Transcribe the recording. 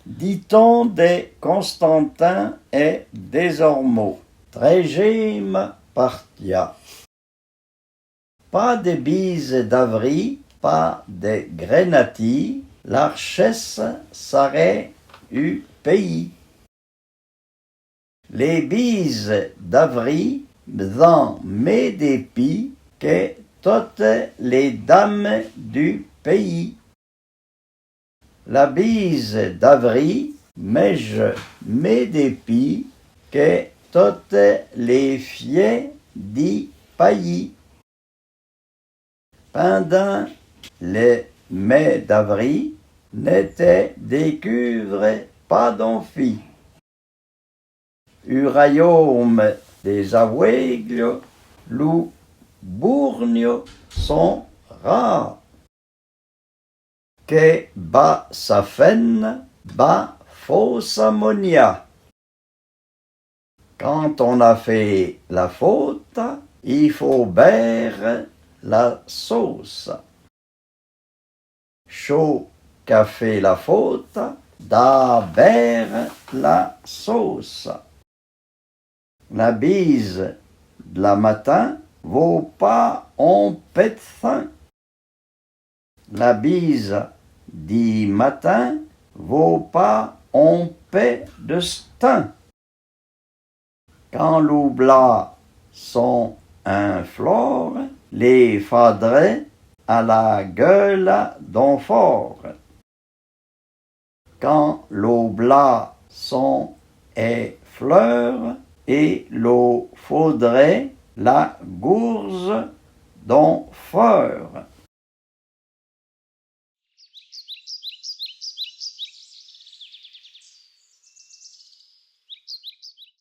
Dit-on des Constantins et des Ormeaux. Trégime partia. Pas des bises d'Avry, pas des Grenati, l'archesse s'arrête u pays. Les bises d'Avry, b'dan mes dépits, que toutes les dames du pays. La bise d'Avry, mais-je mes dépits, que toutes les filles d'y pays. Pendant les mai d'Avry, n'était découvre pas d'enfit. U royaume des aveugles, l'ou bourgnes sont rares. Que bas sa faine, bas fausse ammonia. Quand on a fait la faute, il faut beurre la sauce. Chaud qu'a fait la faute, d'abord la sauce. La bise de la matin vaut pas en pet fin. La bise du matin vaut pas en paix de stin. Quand l'oublat sont un flore, les faudrait à la gueule d'enfort. Quand l'oublat sont et fleurs, et l'eau faudrait la gourze d'enfort.